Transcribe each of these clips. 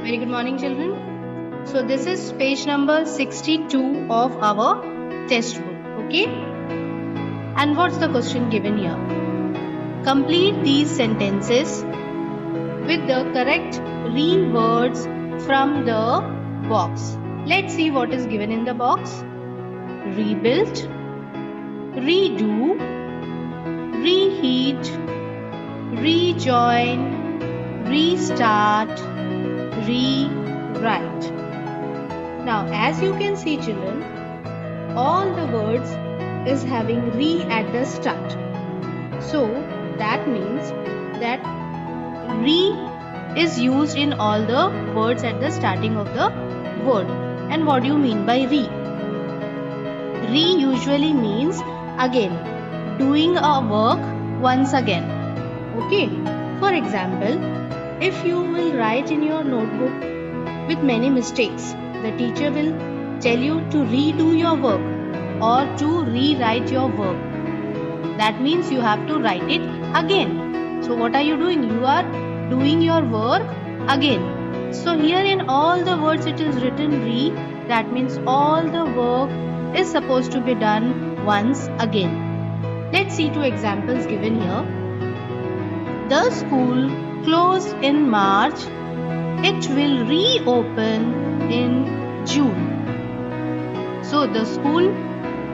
Very good morning, children. So this is page number 62 of our test book. Okay. And what's the question given here? Complete these sentences with the correct words from the box. Let's see what is given in the box. Rebuild, redo, reheat, rejoin, restart, rewrite. Now, as you can see, children, all the words is having re at the start. So that means that re is used in all the words at the starting of the word. And what do you mean by re? Re usually means again, doing a work once again. Okay. For example, if you will write in your notebook with many mistakes, the teacher will tell you to redo your work or to rewrite your work. That means you have to write it again. So what are you doing? You are doing your work again. So here in all the words it is written re. That means all the work is supposed to be done once again. Let's see two examples given here. The school closed in March. It will reopen in June. So the school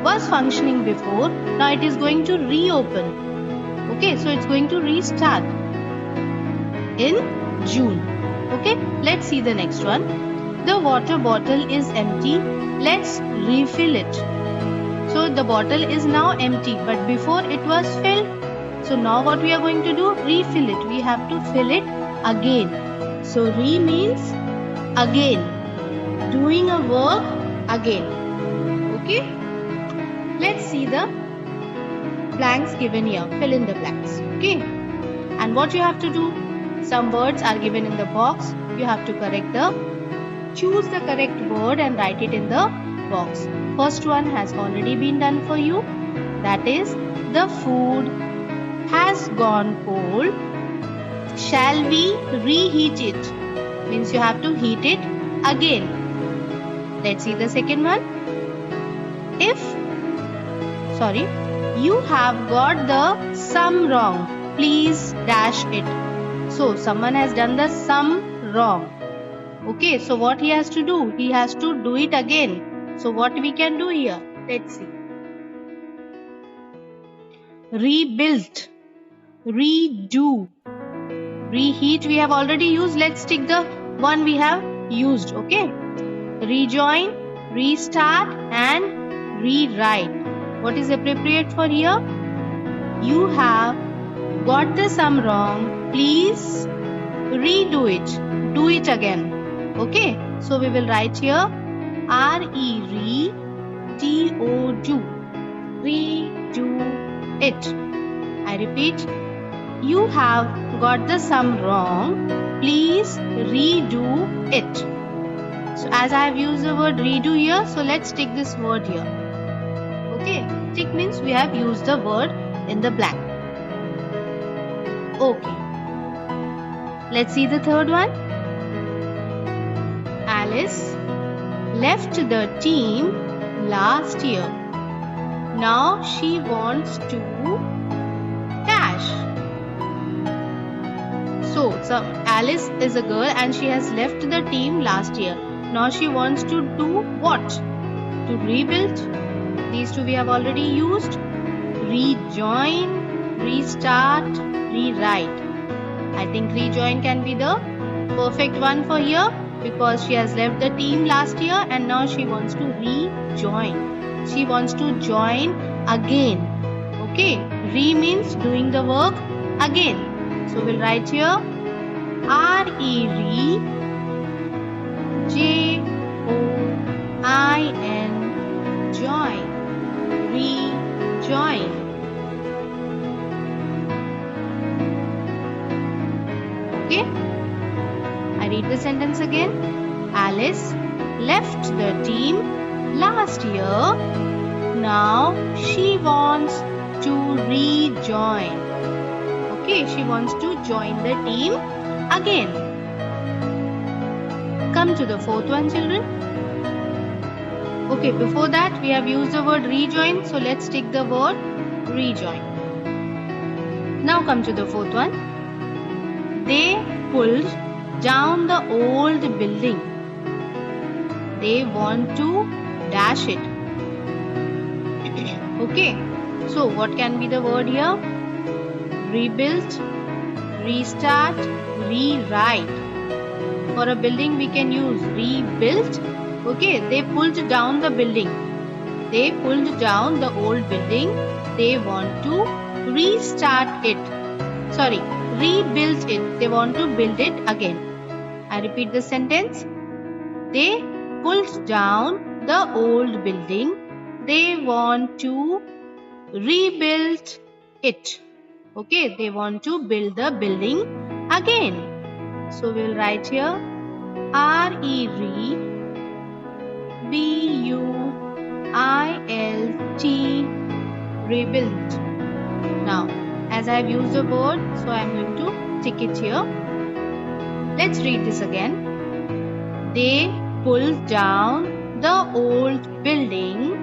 was functioning before. Now it is going to reopen. Okay, so it's going to restart in June. Okay, let's see the next one. The water bottle is empty. Let's refill it. So the bottle is now empty, but before it was filled. So now what we are going to do? Refill it. We have to fill it again. So re means again. Doing a work again. Okay. Let's see the blanks given here. Fill in the blanks. Okay. And what you have to do? Some words are given in the box. You have to choose the correct word and write it in the box. First one has already been done for you. That is, the food has gone cold. Shall we reheat it? Means you have to heat it again. Let's see the second one. You have got the sum wrong. Please dash it. So someone has done the sum wrong. Okay, so what he has to do? He has to do it again. So what we can do here? Let's see. Rebuild, redo, reheat we have already used. Let's take the one we have used. Okay. Rejoin, restart and rewrite. What is appropriate for here? You have got the sum wrong. Please redo it. Do it again. Okay. So we will write here R-E-D-O-Do. Redo it. I repeat. You have got the sum wrong. Please redo it. So as I have used the word redo here, so let's take this word here. Okay. Tick means we have used the word in the blank. Okay. Let's see the third one. Alice left the team last year. Now she wants to dash. So Alice is a girl and she has left the team last year. Now she wants to do what? To rebuild. These two we have already used. Rejoin, restart, rewrite. I think rejoin can be the perfect one for here because she has left the team last year and now she wants to rejoin. She wants to join again. Okay. Re means doing the work again. So we'll write here R-E-J-O-I-N, join, rejoin. Okay. I read the sentence again. Alice left the team last year. Now she wants to rejoin. Okay, she wants to join the team again. Come to the fourth one, children. Okay, before that we have used the word rejoin, so let's take the word rejoin. Now come to the fourth one. They pulled down the old building. They want to dash it. Okay, so what can be the word here? Rebuild, restart, rewrite. For a building we can use rebuilt. Okay, they pulled down the building. They pulled down the old building. They want to restart it. Sorry, rebuild it. They want to build it again. I repeat the sentence. They pulled down the old building. They want to rebuild it. Okay, they want to build the building again. So we will write here R-E-B-U-I-L-T, rebuild. Now, as I have used the word, so I am going to tick it here. Let's read this again. They pulled down the old building.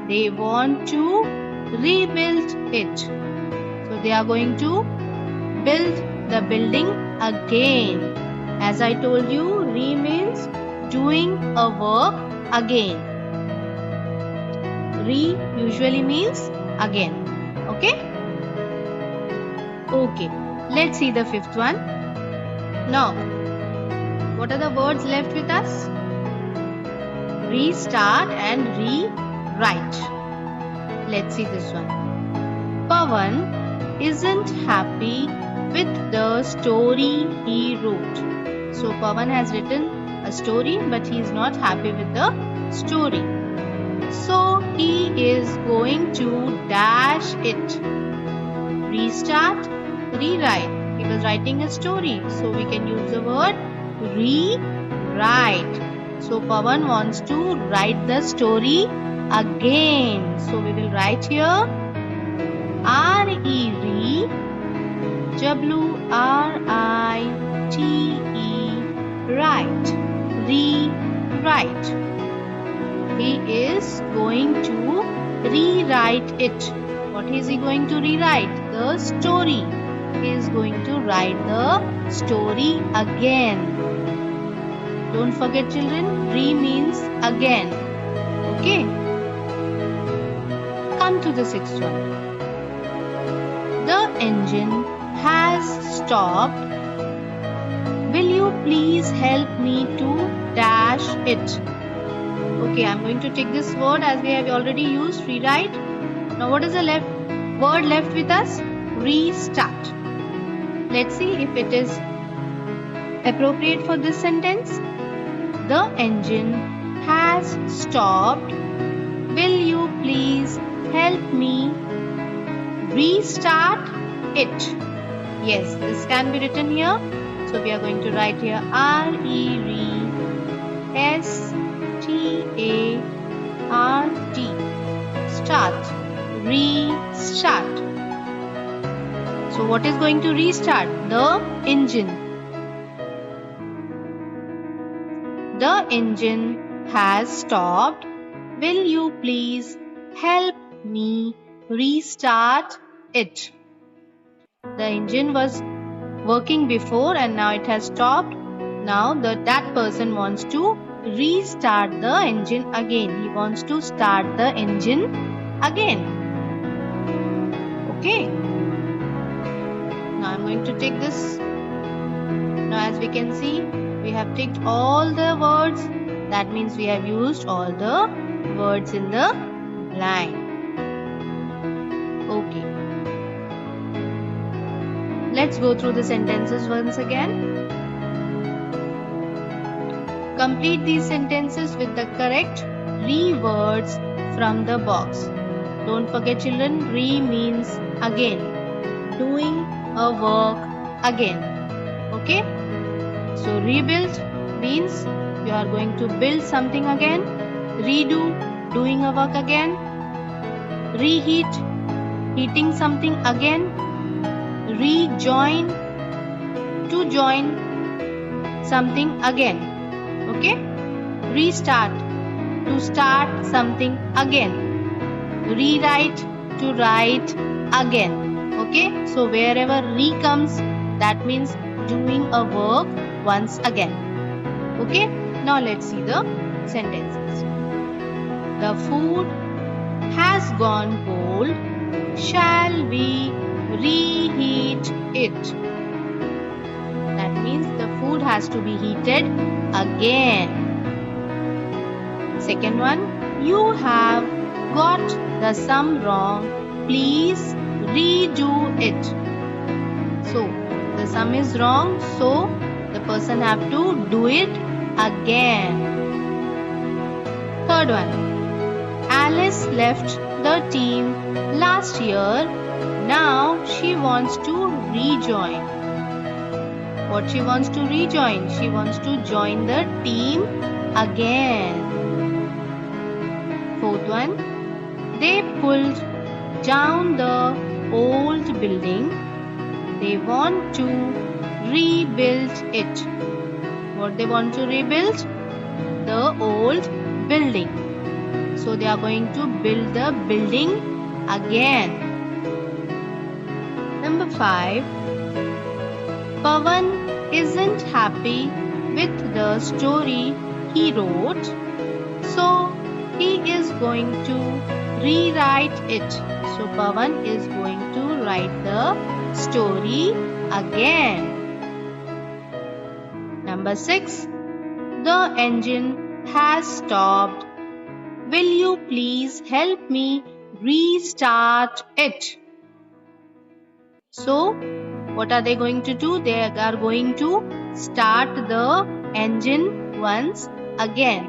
They want to rebuild it. So they are going to build the building again. As I told you, re means doing a work again. Re usually means again. Okay? Okay. Let's see the fifth one. Now, what are the words left with us? Restart and rewrite. Let's see this one. Pawan isn't happy with the story he wrote. So Pawan has written a story, but he is not happy with the story. So he is going to dash it. Restart, rewrite. He was writing a story, so we can use the word rewrite. So Pawan wants to write the story again. So we will write here R-E-W-R-I-T-E, write, rewrite. He is going to rewrite it. What is he going to rewrite? The story. He is going to write the story again. Don't forget, children, re means again. Okay. Come to the sixth one. The engine has stopped. Will you please help me to dash it? Okay, I'm going to take this word as we have already used, rewrite. Now what is the word left with us? Restart. Let's see if it is appropriate for this sentence. The engine has stopped. Will you please help me restart it? Yes, this can be written here. So we are going to write here R-E-S-T-A-R-T. Start. Restart. So what is going to restart? The engine. The engine has stopped. Will you please help me restart it? The engine was working before and now it has stopped. Now that person wants to restart the engine again. He wants to start the engine again. Okay. Now I'm going to take this. Now as we can see, we have ticked all the words. That means we have used all the words in the line. Okay. Let's go through the sentences once again. Complete these sentences with the correct re words from the box. Don't forget, children, re means again. Doing a work again. Okay? So rebuild means you are going to build something again. Redo, doing a work again. Reheat, heating something again. Rejoin, to join something again. Okay? Restart, to start something again. Rewrite, to write again. Okay? So wherever re comes, that means doing a work once again. Okay? Now let's see the sentences. The food has gone cold. Shall we reheat it? That means the food has to be heated again. Second one, you have got the sum wrong. Please redo it. So, the sum is wrong, so the person have to do it again. Third one, Alice left the team last year. Now she wants to rejoin. What she wants to rejoin? She wants to join the team again. Fourth one, they pulled down the old building. They want to rebuild it. What they want to rebuild? The old building. So they are going to build the building again. Number 5. Pawan isn't happy with the story he wrote, so he is going to rewrite it. So Pawan is going to write the story again. Number 6. The engine has stopped. Will you please help me restart it? So, what are they going to do? They are going to start the engine once again.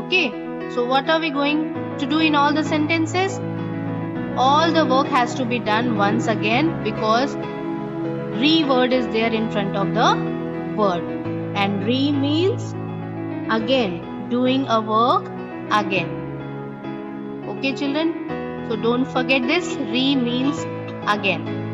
Okay. So, what are we going to do in all the sentences? All the work has to be done once again because re word is there in front of the word. And re means again, doing a work again. Okay children, so don't forget this, re means again.